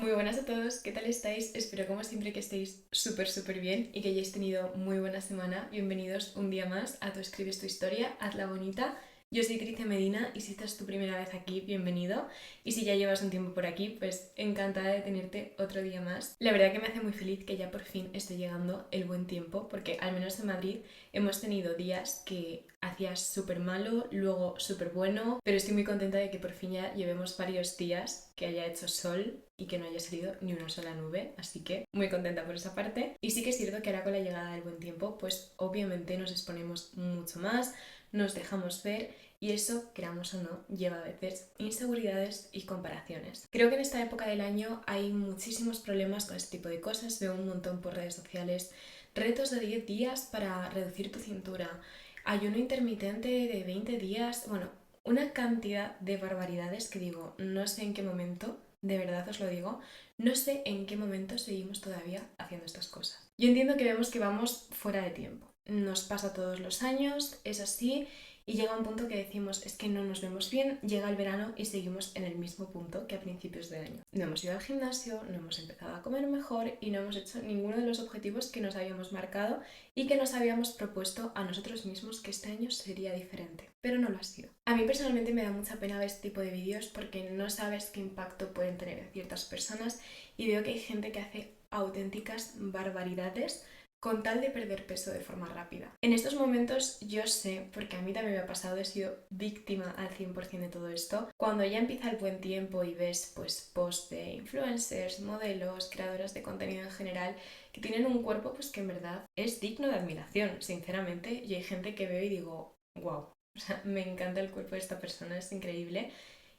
Muy buenas a todos, ¿qué tal estáis? Espero como siempre que estéis súper bien y que hayáis tenido muy buena semana. Bienvenidos un día más a Tú escribes tu historia, hazla bonita. Yo soy Cricia Medina y si esta es tu primera vez aquí, bienvenido. Y si ya llevas un tiempo por aquí, pues encantada de tenerte otro día más. La verdad que me hace muy feliz que ya por fin esté llegando el buen tiempo, porque al menos en Madrid hemos tenido días que hacía súper malo, luego súper bueno, pero estoy muy contenta de que por fin ya llevemos varios días que haya hecho sol y que no haya salido ni una sola nube, así que muy contenta por esa parte. Y sí que es cierto que ahora con la llegada del buen tiempo, pues obviamente nos exponemos mucho más, nos dejamos ver y eso, queramos o no, lleva a veces inseguridades y comparaciones. Creo que en esta época del año hay muchísimos problemas con este tipo de cosas, veo un montón por redes sociales, retos de 10 días para reducir tu cintura, ayuno intermitente de 20 días, bueno, una cantidad de barbaridades que digo, no sé en qué momento, de verdad os lo digo, no sé en qué momento seguimos todavía haciendo estas cosas. Yo entiendo que vemos que vamos fuera de tiempo. Nos pasa todos los años, es así, y llega un punto que decimos, es que no nos vemos bien, llega el verano y seguimos en el mismo punto que a principios de año. No hemos ido al gimnasio, no hemos empezado a comer mejor y no hemos hecho ninguno de los objetivos que nos habíamos marcado y que nos habíamos propuesto a nosotros mismos que este año sería diferente, pero no lo ha sido. A mí personalmente me da mucha pena ver este tipo de vídeos porque no sabes qué impacto pueden tener en ciertas personas y veo que hay gente que hace auténticas barbaridades con tal de perder peso de forma rápida. En estos momentos yo sé, porque a mí también me ha pasado, he sido víctima al 100% de todo esto, cuando ya empieza el buen tiempo y ves pues posts de influencers, modelos, creadoras de contenido en general que tienen un cuerpo pues que en verdad es digno de admiración, sinceramente, y hay gente que veo y digo, wow, o sea, me encanta el cuerpo de esta persona, es increíble.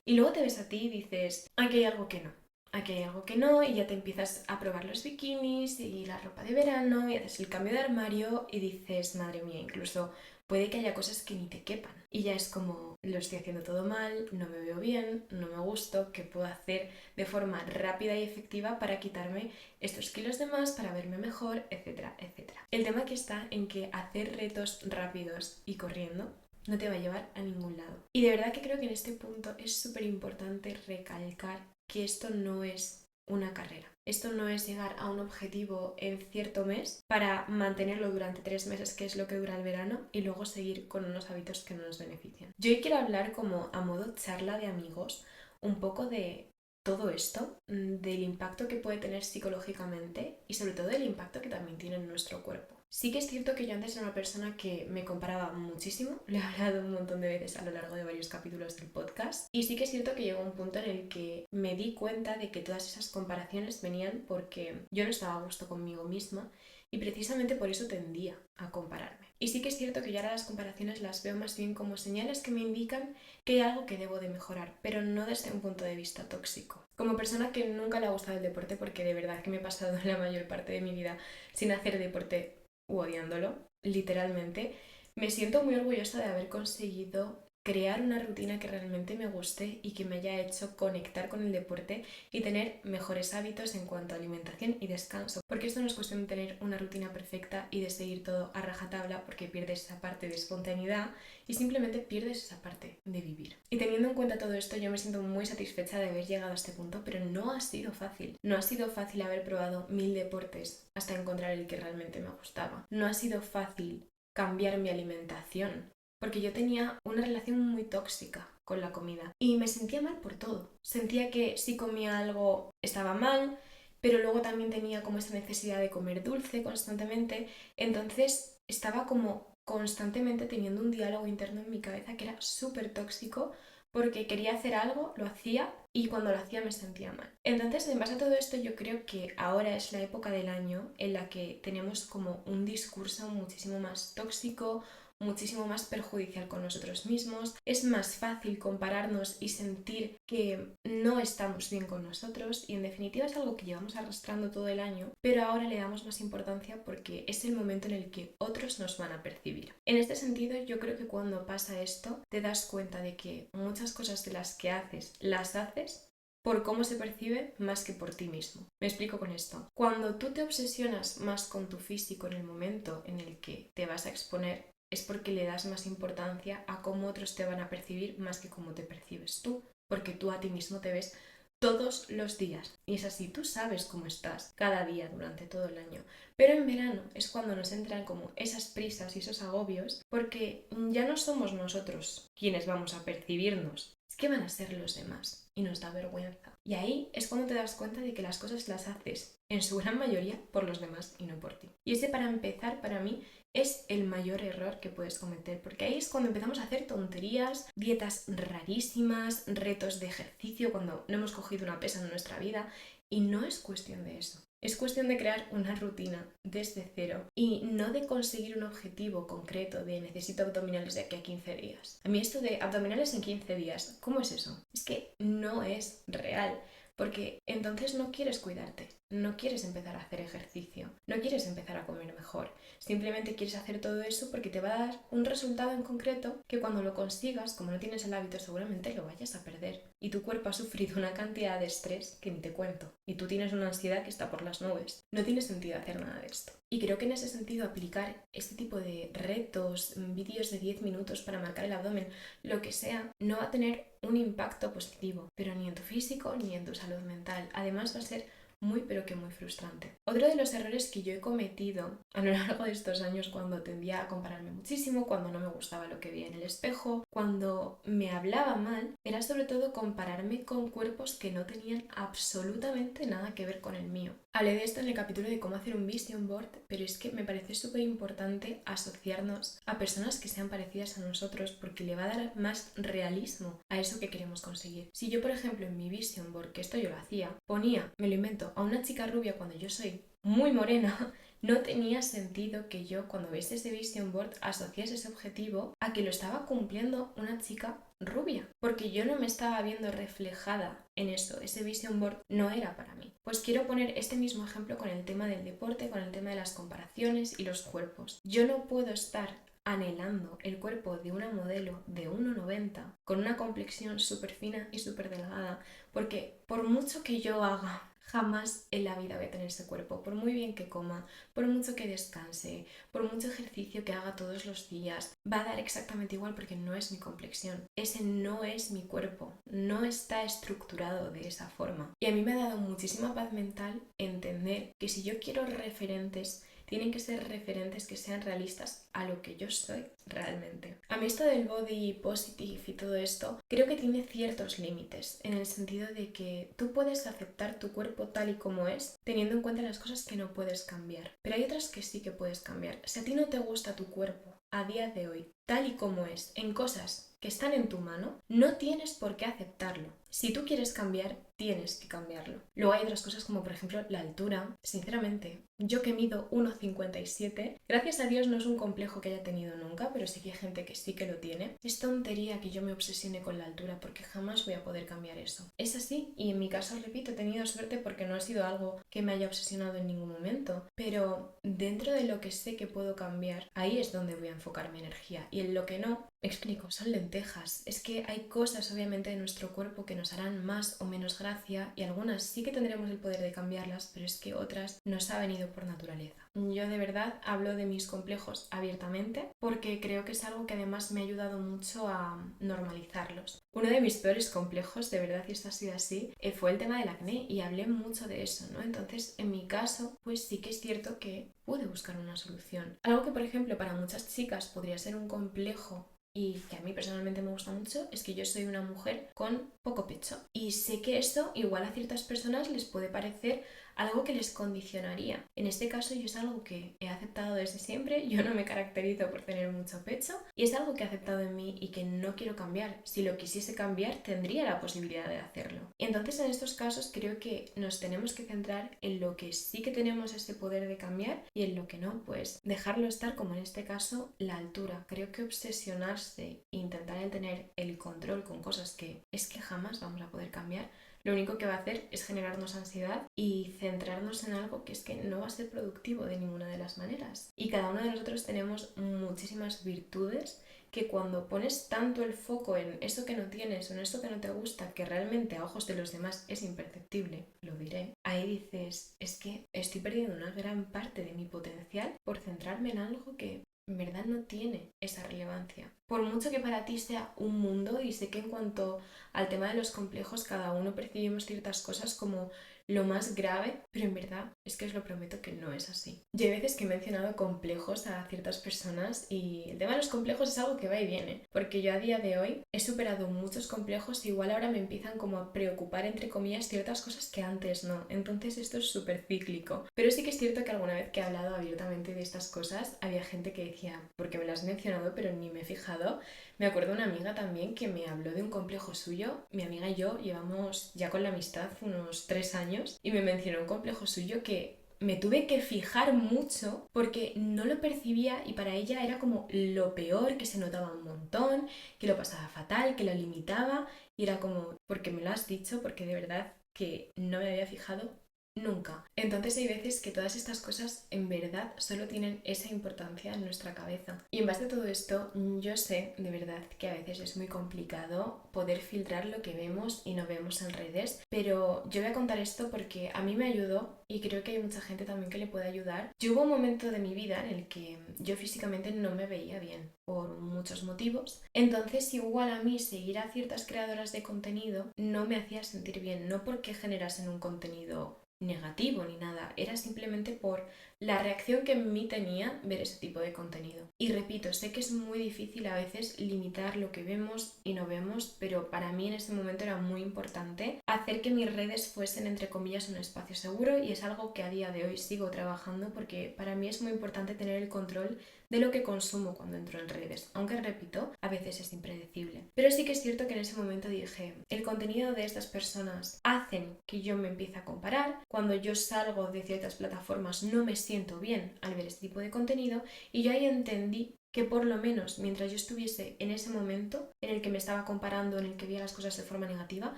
Y luego te ves a ti y dices, aquí hay algo que no. Aquí hay algo que no, y ya te empiezas a probar los bikinis y la ropa de verano y haces el cambio de armario y dices, madre mía, incluso puede que haya cosas que ni te quepan. Y ya es como, lo estoy haciendo todo mal, no me veo bien, no me gusto, ¿qué puedo hacer de forma rápida y efectiva para quitarme estos kilos de más, para verme mejor, etcétera, etcétera? El tema aquí está en que hacer retos rápidos y corriendo no te va a llevar a ningún lado. Y de verdad que creo que en este punto es súper importante recalcar que esto no es una carrera. Esto no es llegar a un objetivo en cierto mes para mantenerlo durante 3 meses, que es lo que dura el verano, y luego seguir con unos hábitos que no nos benefician. Yo hoy quiero hablar como a modo charla de amigos un poco de todo esto, del impacto que puede tener psicológicamente y sobre todo del impacto que también tiene en nuestro cuerpo. Sí que es cierto que yo antes era una persona que me comparaba muchísimo, le he hablado un montón de veces a lo largo de varios capítulos del podcast, y sí que es cierto que llegó un punto en el que me di cuenta de que todas esas comparaciones venían porque yo no estaba a gusto conmigo misma y precisamente por eso tendía a compararme. Y sí que es cierto que yo ahora las comparaciones las veo más bien como señales que me indican que hay algo que debo de mejorar, pero no desde un punto de vista tóxico. Como persona que nunca le ha gustado el deporte, porque de verdad que me he pasado la mayor parte de mi vida sin hacer deporte u odiándolo, literalmente, me siento muy orgullosa de haber conseguido crear una rutina que realmente me guste y que me haya hecho conectar con el deporte y tener mejores hábitos en cuanto a alimentación y descanso. Porque esto no es cuestión de tener una rutina perfecta y de seguir todo a rajatabla porque pierdes esa parte de espontaneidad y simplemente pierdes esa parte de vivir. Y teniendo en cuenta todo esto, yo me siento muy satisfecha de haber llegado a este punto, pero no ha sido fácil. No ha sido fácil haber probado 1000 deportes hasta encontrar el que realmente me gustaba. No ha sido fácil cambiar mi alimentación, porque yo tenía una relación muy tóxica con la comida y me sentía mal por todo. Sentía que si comía algo estaba mal, pero luego también tenía como esa necesidad de comer dulce constantemente, entonces estaba como constantemente teniendo un diálogo interno en mi cabeza que era súper tóxico porque quería hacer algo, lo hacía y cuando lo hacía me sentía mal. Entonces, en base a todo esto, yo creo que ahora es la época del año en la que tenemos como un discurso muchísimo más tóxico, muchísimo más perjudicial con nosotros mismos. Es más fácil compararnos y sentir que no estamos bien con nosotros y en definitiva es algo que llevamos arrastrando todo el año, pero ahora le damos más importancia porque es el momento en el que otros nos van a percibir. En este sentido, yo creo que cuando pasa esto, te das cuenta de que muchas cosas de las que haces, las haces por cómo se percibe más que por ti mismo. Me explico con esto. Cuando tú te obsesionas más con tu físico en el momento en el que te vas a exponer, es porque le das más importancia a cómo otros te van a percibir más que cómo te percibes tú, porque tú a ti mismo te ves todos los días. Y es así, tú sabes cómo estás cada día durante todo el año. Pero en verano es cuando nos entran como esas prisas y esos agobios, porque ya no somos nosotros quienes vamos a percibirnos, es que van a ser los demás y nos da vergüenza. Y ahí es cuando te das cuenta de que las cosas las haces en su gran mayoría por los demás y no por ti. Y ese, para empezar, para mí es el mayor error que puedes cometer, porque ahí es cuando empezamos a hacer tonterías, dietas rarísimas, retos de ejercicio cuando no hemos cogido una pesa en nuestra vida, y no es cuestión de eso. Es cuestión de crear una rutina desde cero y no de conseguir un objetivo concreto de necesito abdominales de aquí a 15 días. A mí esto de abdominales en 15 días, ¿cómo es eso? Es que no es real. Porque entonces no quieres cuidarte, no quieres empezar a hacer ejercicio, no quieres empezar a comer mejor. Simplemente quieres hacer todo eso porque te va a dar un resultado en concreto que cuando lo consigas, como no tienes el hábito, seguramente lo vayas a perder. Y tu cuerpo ha sufrido una cantidad de estrés que ni te cuento. Y tú tienes una ansiedad que está por las nubes. No tiene sentido hacer nada de esto. Y creo que en ese sentido aplicar este tipo de retos, vídeos de 10 minutos para marcar el abdomen, lo que sea, no va a tener un impacto positivo, pero ni en tu físico ni en tu salud mental. Además va a ser muy pero que muy frustrante. Otro de los errores que yo he cometido a lo largo de estos años, cuando tendía a compararme muchísimo, cuando no me gustaba lo que veía en el espejo, cuando me hablaba mal, era sobre todo compararme con cuerpos que no tenían absolutamente nada que ver con el mío. Hablé de esto en el capítulo de cómo hacer un vision board, pero es que me parece súper importante asociarnos a personas que sean parecidas a nosotros, porque le va a dar más realismo a eso que queremos conseguir. Si yo, por ejemplo, en mi vision board, que esto yo lo hacía, ponía, me lo invento, a una chica rubia cuando yo soy muy morena, no tenía sentido que yo, cuando viese ese vision board, asociase ese objetivo a que lo estaba cumpliendo una chica rubia, porque yo no me estaba viendo reflejada en eso. Ese vision board no era para mí. Pues quiero poner este mismo ejemplo con el tema del deporte, con el tema de las comparaciones y los cuerpos. Yo no puedo estar anhelando el cuerpo de una modelo de 1,90 con una complexión súper fina y súper delgada, porque por mucho que yo haga, jamás en la vida voy a tener ese cuerpo. Por muy bien que coma, por mucho que descanse, por mucho ejercicio que haga todos los días, va a dar exactamente igual porque no es mi complexión. Ese no es mi cuerpo, no está estructurado de esa forma. Y a mí me ha dado muchísima paz mental entender que si yo quiero referentes, tienen que ser referentes que sean realistas a lo que yo soy realmente. A mí esto del body positive y todo esto creo que tiene ciertos límites, en el sentido de que tú puedes aceptar tu cuerpo tal y como es, teniendo en cuenta las cosas que no puedes cambiar, pero hay otras que sí que puedes cambiar. Si a ti no te gusta tu cuerpo a día de hoy, tal y como es, en cosas que están en tu mano, no tienes por qué aceptarlo. Si tú quieres cambiar, tienes que cambiarlo. Luego hay otras cosas como por ejemplo la altura. Sinceramente, yo que mido 1,57, gracias a Dios no es un complejo que haya tenido nunca, pero sí que hay gente que sí que lo tiene. Es tontería que yo me obsesione con la altura porque jamás voy a poder cambiar eso. Es así y en mi caso, repito, he tenido suerte porque no ha sido algo que me haya obsesionado en ningún momento, pero dentro de lo que sé que puedo cambiar, ahí es donde voy a enfocar mi energía, y en lo que no, me explico, son lentejas. Es que hay cosas obviamente de nuestro cuerpo que nos harán más o menos gracia y algunas sí que tendremos el poder de cambiarlas, pero es que otras nos ha venido por naturaleza. Yo de verdad hablo de mis complejos abiertamente porque creo que es algo que además me ha ayudado mucho a normalizarlos. Uno de mis peores complejos, de verdad, y esto ha sido así, fue el tema del acné, y hablé mucho de eso, ¿no? Entonces, en mi caso, pues sí que es cierto que pude buscar una solución. Algo que, por ejemplo, para muchas chicas podría ser un complejo y que a mí personalmente me gusta mucho, es que yo soy una mujer con poco pecho. Y sé que esto igual a ciertas personas les puede parecer algo que les condicionaría. En este caso yo es algo que he aceptado desde siempre. Yo no me caracterizo por tener mucho pecho y es algo que he aceptado en mí y que no quiero cambiar. Si lo quisiese cambiar, tendría la posibilidad de hacerlo. Y entonces en estos casos creo que nos tenemos que centrar en lo que sí que tenemos ese poder de cambiar y en lo que no, pues dejarlo estar, como en este caso la altura. Creo que obsesionarse e intentar tener el control con cosas que es que jamás vamos a poder cambiar, lo único que va a hacer es generarnos ansiedad y centrarnos en algo que es que no va a ser productivo de ninguna de las maneras. Y cada uno de nosotros tenemos muchísimas virtudes que cuando pones tanto el foco en eso que no tienes o en eso que no te gusta, que realmente a ojos de los demás es imperceptible, lo diré, ahí dices, es que estoy perdiendo una gran parte de mi potencial por centrarme en algo que en verdad no tiene esa relevancia. Por mucho que para ti sea un mundo, y sé que en cuanto al tema de los complejos, cada uno percibimos ciertas cosas como lo más grave, pero en verdad es que os lo prometo que no es así. Yo hay veces que he mencionado complejos a ciertas personas y el tema de los complejos es algo que va y viene, porque yo a día de hoy he superado muchos complejos y igual ahora me empiezan como a preocupar, entre comillas, ciertas cosas que antes no. Entonces esto es súper cíclico. Pero sí que es cierto que alguna vez que he hablado abiertamente de estas cosas, había gente que decía, porque me lo has mencionado pero ni me he fijado. Me acuerdo de una amiga también que me habló de un complejo suyo. Mi amiga y yo llevamos ya con la amistad unos 3 años y me mencionó un complejo suyo que me tuve que fijar mucho porque no lo percibía y para ella era como lo peor, que se notaba un montón, que lo pasaba fatal, que lo limitaba y era como, porque me lo has dicho, porque de verdad que no me había fijado nunca. Entonces hay veces que todas estas cosas en verdad solo tienen esa importancia en nuestra cabeza. Y en base a todo esto, yo sé de verdad que a veces es muy complicado poder filtrar lo que vemos y no vemos en redes, pero yo voy a contar esto porque a mí me ayudó y creo que hay mucha gente también que le puede ayudar. Yo hubo un momento de mi vida en el que yo físicamente no me veía bien por muchos motivos. Entonces igual a mí seguir a ciertas creadoras de contenido no me hacía sentir bien, no porque generasen un contenido negativo ni nada, era simplemente por la reacción que en mí tenía ver ese tipo de contenido. Y repito, sé que es muy difícil a veces limitar lo que vemos y no vemos, pero para mí en ese momento era muy importante hacer que mis redes fuesen entre comillas un espacio seguro y es algo que a día de hoy sigo trabajando porque para mí es muy importante tener el control de lo que consumo cuando entro en redes, aunque repito, a veces es impredecible. Pero sí que es cierto que en ese momento dije, el contenido de estas personas hacen que yo me empiece a comparar, cuando yo salgo de ciertas plataformas no me siento bien al ver este tipo de contenido y yo ahí entendí que por lo menos mientras yo estuviese en ese momento en el que me estaba comparando, en el que veía las cosas de forma negativa,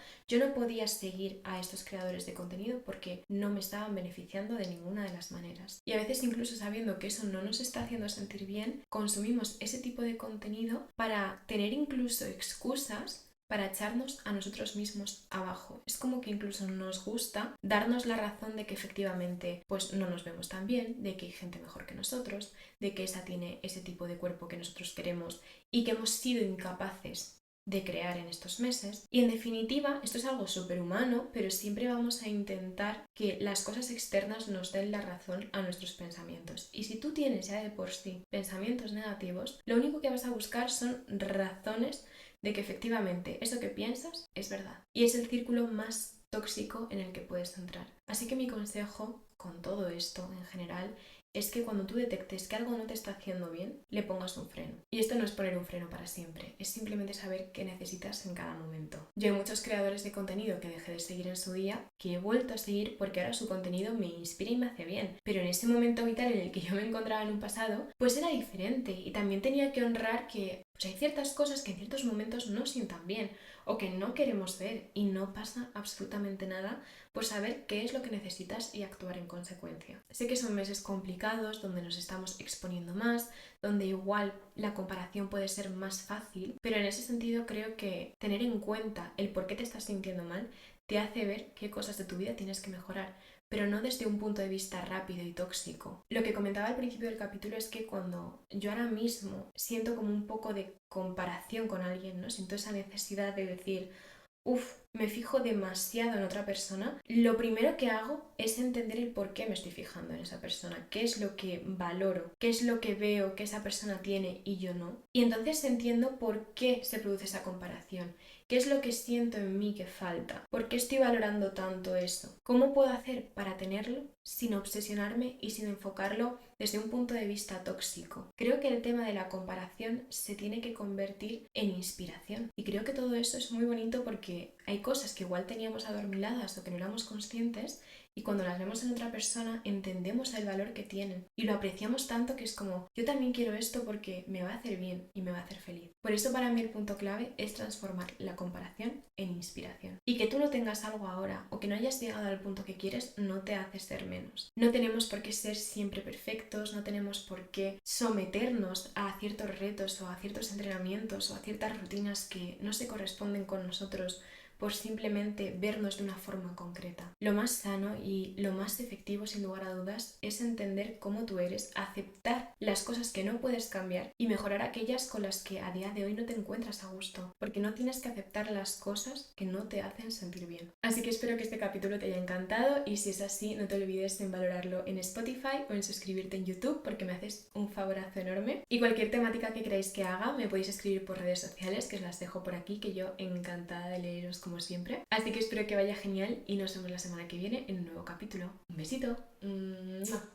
yo no podía seguir a estos creadores de contenido porque no me estaban beneficiando de ninguna de las maneras. Y a veces incluso sabiendo que eso no nos está haciendo sentir bien, consumimos ese tipo de contenido para tener incluso excusas para echarnos a nosotros mismos abajo. Es como que incluso nos gusta darnos la razón de que efectivamente pues no nos vemos tan bien, de que hay gente mejor que nosotros, de que esa tiene ese tipo de cuerpo que nosotros queremos y que hemos sido incapaces de crear en estos meses. Y en definitiva, esto es algo superhumano, pero siempre vamos a intentar que las cosas externas nos den la razón a nuestros pensamientos. Y si tú tienes ya de por sí pensamientos negativos, lo único que vas a buscar son razones de que efectivamente eso que piensas es verdad. Y es el círculo más tóxico en el que puedes entrar. Así que mi consejo con todo esto en general es que cuando tú detectes que algo no te está haciendo bien, le pongas un freno. Y esto no es poner un freno para siempre, es simplemente saber qué necesitas en cada momento. Yo hay muchos creadores de contenido que dejé de seguir en su día, que he vuelto a seguir porque ahora su contenido me inspira y me hace bien. Pero en ese momento vital en el que yo me encontraba en un pasado, pues era diferente y también tenía que honrar que pues hay ciertas cosas que en ciertos momentos no sientan bien o que no queremos ver y no pasa absolutamente nada por saber qué es lo que necesitas y actuar en consecuencia. Sé que son meses complicados donde nos estamos exponiendo más, donde igual la comparación puede ser más fácil, pero en ese sentido creo que tener en cuenta el por qué te estás sintiendo mal te hace ver qué cosas de tu vida tienes que mejorar, pero no desde un punto de vista rápido y tóxico. Lo que comentaba al principio del capítulo es que cuando yo ahora mismo siento como un poco de comparación con alguien, ¿no? Siento esa necesidad de decir, me fijo demasiado en otra persona, lo primero que hago es entender el por qué me estoy fijando en esa persona, qué es lo que valoro, qué es lo que veo que esa persona tiene y yo no. Y entonces entiendo por qué se produce esa comparación. ¿Qué es lo que siento en mí que falta? ¿Por qué estoy valorando tanto eso? ¿Cómo puedo hacer para tenerlo sin obsesionarme y sin enfocarlo desde un punto de vista tóxico? Creo que el tema de la comparación se tiene que convertir en inspiración. Y creo que todo eso es muy bonito porque hay cosas que igual teníamos adormiladas o que no éramos conscientes y cuando las vemos en otra persona entendemos el valor que tienen y lo apreciamos tanto que es como, yo también quiero esto porque me va a hacer bien y me va a hacer feliz. Por eso para mí el punto clave es transformar la comparación en inspiración. Y que tú no tengas algo ahora o que no hayas llegado al punto que quieres no te hace ser menos. No tenemos por qué ser siempre perfectos, no tenemos por qué someternos a ciertos retos o a ciertos entrenamientos o a ciertas rutinas que no se corresponden con nosotros por simplemente vernos de una forma concreta. Lo más sano y lo más efectivo, sin lugar a dudas, es entender cómo tú eres, aceptar las cosas que no puedes cambiar y mejorar aquellas con las que a día de hoy no te encuentras a gusto, porque no tienes que aceptar las cosas que no te hacen sentir bien. Así que espero que este capítulo te haya encantado y si es así, no te olvides en valorarlo en Spotify o en suscribirte en YouTube porque me haces un favorazo enorme. Y cualquier temática que queráis que haga, me podéis escribir por redes sociales, que os las dejo por aquí, que yo encantada de leeros como siempre. Así que espero que vaya genial y nos vemos la semana que viene en un nuevo capítulo. Un besito. ¡Mua!